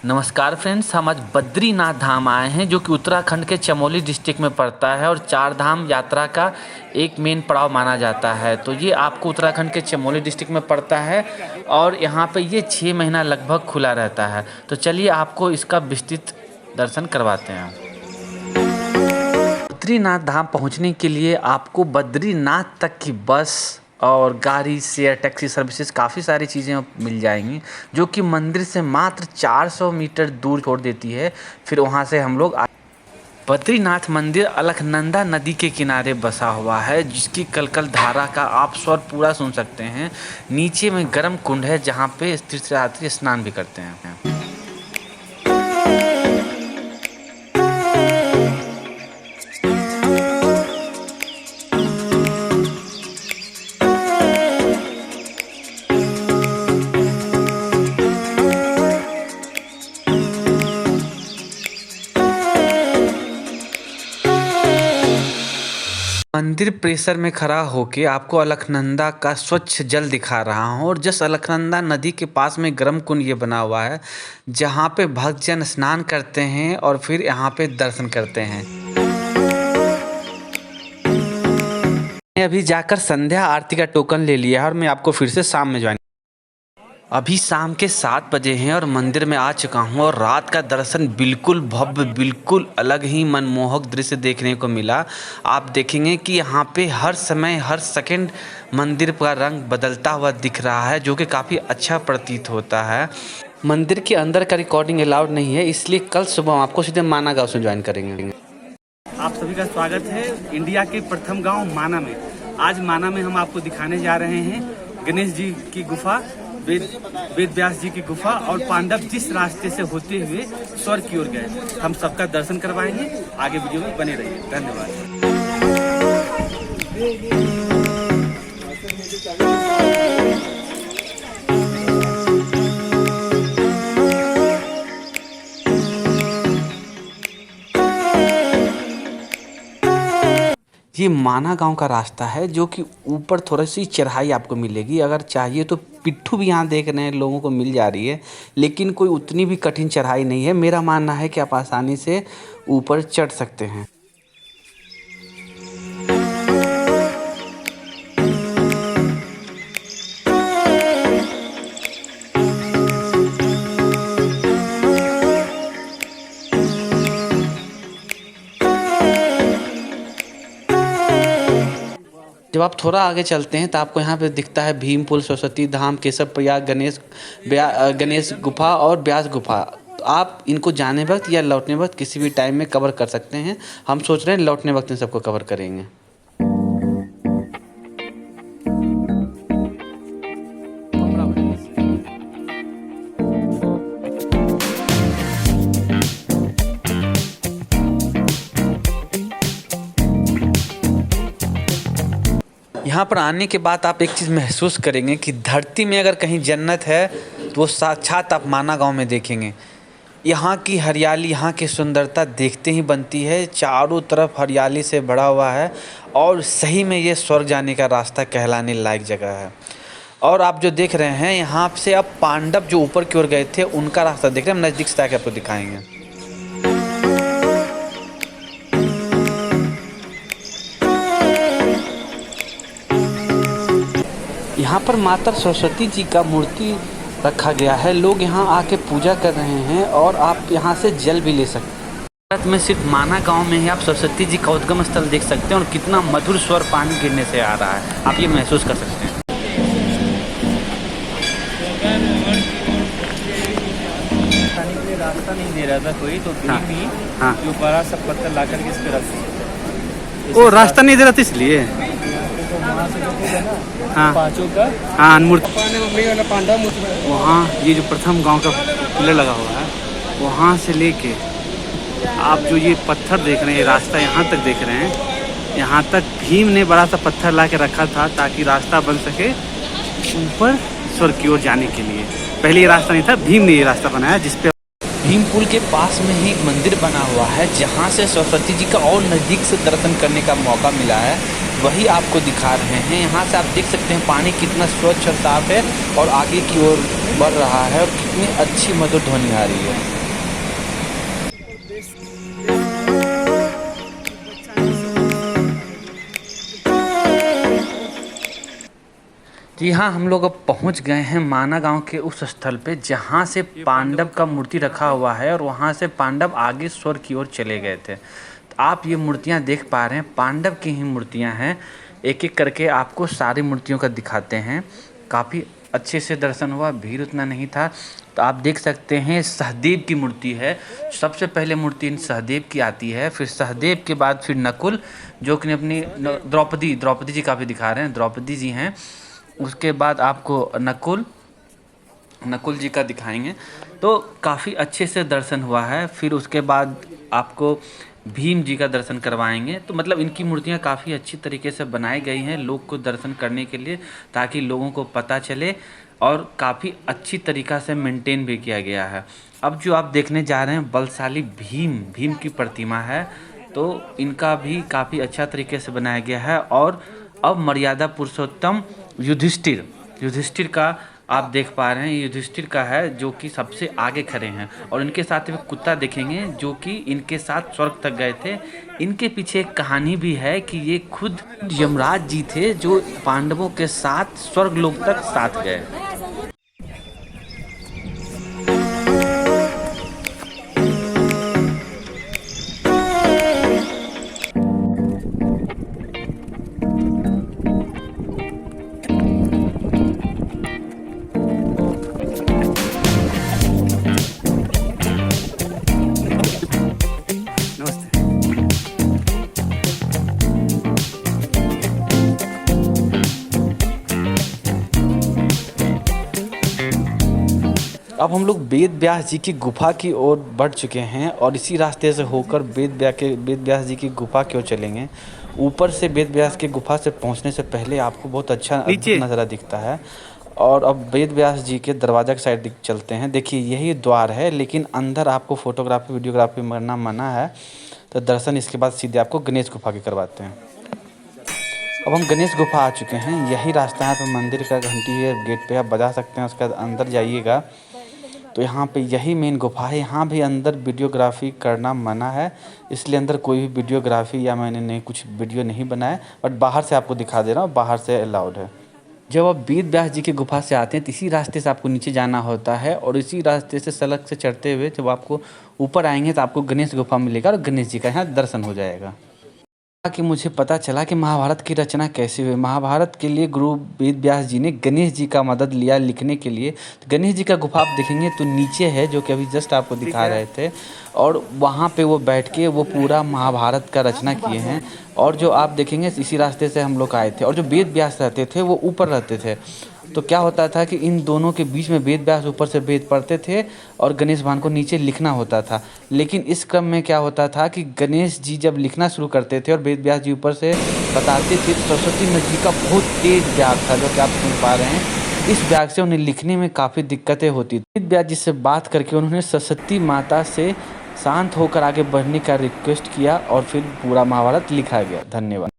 नमस्कार फ्रेंड्स, हम आज बद्रीनाथ धाम आए हैं जो कि उत्तराखंड के चमोली डिस्ट्रिक्ट में पड़ता है और चार धाम यात्रा का एक मेन पड़ाव माना जाता है। तो ये आपको उत्तराखंड के चमोली डिस्ट्रिक्ट में पड़ता है और यहाँ पे ये 6 महीना लगभग खुला रहता है। तो चलिए आपको इसका विस्तृत दर्शन करवाते हैं। बद्रीनाथ धाम पहुँचने के लिए आपको बद्रीनाथ तक की बस और गाड़ी शेयर टैक्सी सर्विसेज काफ़ी सारी चीज़ें मिल जाएंगी जो कि मंदिर से मात्र 400 मीटर दूर छोड़ देती है। फिर वहाँ से हम लोग बद्रीनाथ मंदिर अलकनंदा नदी के किनारे बसा हुआ है जिसकी कलकल धारा का आप स्वर पूरा सुन सकते हैं। नीचे में गर्म कुंड है जहाँ पे तीर्थयात्री स्नान भी करते हैं। मंदिर परिसर में खड़ा होके आपको अलकनंदा का स्वच्छ जल दिखा रहा हूँ और जिस अलकनंदा नदी के पास में गर्म कुंड ये बना हुआ है जहाँ पे भक्तजन स्नान करते हैं और फिर यहाँ पे दर्शन करते हैं। मैं अभी जाकर संध्या आरती का टोकन ले लिया है और मैं आपको फिर से शाम में ज्वाइन। अभी शाम के 7 बजे हैं और मंदिर में आ चुका हूँ और रात का दर्शन बिल्कुल भव्य, बिल्कुल अलग ही मनमोहक दृश्य देखने को मिला। आप देखेंगे कि यहाँ पे हर समय हर सेकंड मंदिर का रंग बदलता हुआ दिख रहा है जो कि काफ़ी अच्छा प्रतीत होता है। मंदिर के अंदर का रिकॉर्डिंग अलाउड नहीं है, इसलिए कल सुबह आपको सीधे माना गाँव से ज्वाइन करेंगे। आप सभी का स्वागत है इंडिया के प्रथम गाँव माना में। आज माना में हम आपको दिखाने जा रहे हैं गणेश जी की गुफा, वेद व्यास जी की गुफा और पांडव जिस रास्ते से होते हुए स्वर्ग की ओर गए। हम सबका दर्शन करवाएंगे। आगे वीडियो में बने रहिए। धन्यवाद। ये माना गांव का रास्ता है जो कि ऊपर थोड़ी सी चढ़ाई आपको मिलेगी। अगर चाहिए तो पिट्ठू भी यहाँ देख रहे हैं लोगों को मिल जा रही है, लेकिन कोई उतनी भी कठिन चढ़ाई नहीं है। मेरा मानना है कि आप आसानी से ऊपर चढ़ सकते हैं। जब आप थोड़ा आगे चलते हैं तो आपको यहाँ पे दिखता है भीम पुल, सरस्वती धाम, केशव प्रयाग, गणेश गुफा और व्यास गुफा। तो आप इनको जाने वक्त या लौटने वक्त किसी भी टाइम में कवर कर सकते हैं। हम सोच रहे हैं लौटने वक्त इन सबको कवर करेंगे। यहाँ पर आने के बाद आप एक चीज़ महसूस करेंगे कि धरती में अगर कहीं जन्नत है तो वो साक्षात आप माना गांव में देखेंगे। यहाँ की हरियाली, यहाँ की सुंदरता देखते ही बनती है। चारों तरफ हरियाली से भरा हुआ है और सही में ये स्वर्ग जाने का रास्ता कहलाने लायक जगह है। और आप जो देख रहे हैं यहाँ से अब पांडव जो ऊपर की ओर गए थे उनका रास्ता देख रहे हैं। हम नज़दीक से आके आपको दिखाएंगे। यहाँ पर माता सरस्वती जी का मूर्ति रखा गया है। लोग यहाँ आके पूजा कर रहे हैं और आप यहाँ से जल भी ले सकते हैं। भारत में सिर्फ माना गांव में ही आप सरस्वती जी का उद्गम स्थल देख सकते हैं और कितना मधुर स्वर पानी गिरने से आ रहा है, आप ये महसूस कर सकते हैं। रास्ता नहीं दे रहा था कोई, तो हाँ। जो बड़ा सा पत्थर ला करके इस पे रख। वो रास्ता नहीं दे रहा था इसलिए। हाँ हाँ, वहाँ ये जो प्रथम गांव का पिलर लगा हुआ है वहाँ से लेके आप जो ये पत्थर देख रहे हैं, रास्ता यहाँ तक देख रहे हैं, यहाँ तक भीम ने बड़ा सा पत्थर ला के रखा था ताकि रास्ता बन सके ऊपर स्वर्ग की ओर जाने के लिए। पहले ये रास्ता नहीं था, भीम ने ये रास्ता बनाया। जिसपे भीम पुल के पास में ही एक मंदिर बना हुआ है जहाँ से सरस्वती जी का और नज़दीक से दर्शन करने का मौका मिला है। वही आपको दिखा रहे हैं। यहाँ से आप देख सकते हैं पानी कितना स्वच्छ और साफ है और आगे की ओर बढ़ रहा है और कितनी अच्छी मधुर ध्वनि आ रही है। जी हाँ, हम लोग अब पहुँच गए हैं माना गांव के उस स्थल पे जहाँ से पांडव का मूर्ति रखा हुआ है और वहाँ से पांडव आगे स्वर्ग की ओर चले गए थे। तो आप ये मूर्तियाँ देख पा रहे हैं, पांडव की ही मूर्तियाँ हैं। एक एक करके आपको सारी मूर्तियों का दिखाते हैं। काफ़ी अच्छे से दर्शन हुआ, भीड़ उतना नहीं था। तो आप देख सकते हैं सहदेव की मूर्ति है। सबसे पहले मूर्ति इन सहदेव की आती है, फिर सहदेव के बाद फिर नकुल, जो कि अपनी द्रौपदी जी का भी दिखा रहे हैं, द्रौपदी जी हैं। उसके बाद आपको नकुल जी का दिखाएंगे। तो काफ़ी अच्छे से दर्शन हुआ है। फिर उसके बाद आपको भीम जी का दर्शन करवाएंगे। तो मतलब इनकी मूर्तियाँ काफ़ी अच्छी तरीके से बनाई गई हैं लोग को दर्शन करने के लिए, ताकि लोगों को पता चले, और काफ़ी अच्छी तरीक़ा से मेंटेन भी किया गया है। अब जो आप देखने जा रहे हैं बलशाली भीम की प्रतिमा है। तो इनका भी काफ़ी अच्छा तरीके से बनाया गया है। और अब मर्यादा पुरुषोत्तम युधिष्ठिर का आप देख पा रहे हैं, युधिष्ठिर का है जो कि सबसे आगे खड़े हैं। और इनके साथ में कुत्ता देखेंगे जो कि इनके साथ स्वर्ग तक गए थे। इनके पीछे एक कहानी भी है कि ये खुद यमराज जी थे जो पांडवों के साथ स्वर्ग लोक तक साथ गए। नमस्ते। अब हम लोग वेद व्यास जी की गुफा की ओर बढ़ चुके हैं और इसी रास्ते से होकर वेद व्यास जी की गुफा की ओर चलेंगे। ऊपर से वेद व्यास की गुफा से पहुंचने से पहले आपको बहुत अच्छा अद्भुत नज़ारा दिखता है। और अब वेद व्यास जी के दरवाजा की साइड चलते हैं। देखिए यही द्वार है, लेकिन अंदर आपको फोटोग्राफी वीडियोग्राफी करना मना है। तो दर्शन इसके बाद सीधे आपको गणेश गुफा के करवाते हैं। अब हम गणेश गुफा आ चुके हैं। यही रास्ता है, पे मंदिर का घंटी है, गेट पे आप बजा सकते हैं। उसके बाद अंदर जाइएगा तो यहाँ पे यही मेन गुफा है। यहाँ भी अंदर वीडियोग्राफी करना मना है, इसलिए अंदर कोई भी वीडियोग्राफी या मैंने नहीं कुछ वीडियो नहीं बनाया, बट बाहर से आपको दिखा दे रहा हूँ, बाहर से अलाउड है। जब आप वेद व्यास जी की गुफा से आते हैं तो इसी रास्ते से आपको नीचे जाना होता है और इसी रास्ते से सड़क से चढ़ते हुए जब आपको ऊपर आएंगे तो आपको गणेश गुफा मिलेगा और गणेश जी का यहाँ दर्शन हो जाएगा। कि मुझे पता चला कि महाभारत की रचना कैसे हुई। महाभारत के लिए गुरु वेद व्यास जी ने गणेश जी का मदद लिया लिखने के लिए। तो गणेश जी का गुफा आप देखेंगे तो नीचे है, जो कि अभी जस्ट आपको दिखा रहे थे, और वहाँ पे वो बैठ के वो पूरा महाभारत का रचना किए हैं। और जो आप देखेंगे इसी रास्ते से हम लोग आए थे, और जो वेद व्यास रहते थे वो ऊपर रहते थे। तो क्या होता था कि इन दोनों के बीच में वेद व्यास ऊपर से वेद पढ़ते थे और गणेश भगवान को नीचे लिखना होता था। लेकिन इस क्रम में क्या होता था कि गणेश जी जब लिखना शुरू करते थे और वेद व्यास जी ऊपर से बताते थे, तो सरस्वती नदी का बहुत तेज ब्याग था, जो कि आप सुन पा रहे हैं। इस ब्याग से उन्हें लिखने में काफ़ी दिक्कतें होती थी। वेद व्यास जी से बात करके उन्होंने सरस्वती माता से शांत होकर आगे बढ़ने का रिक्वेस्ट किया और फिर पूरा महाभारत लिखा गया। धन्यवाद।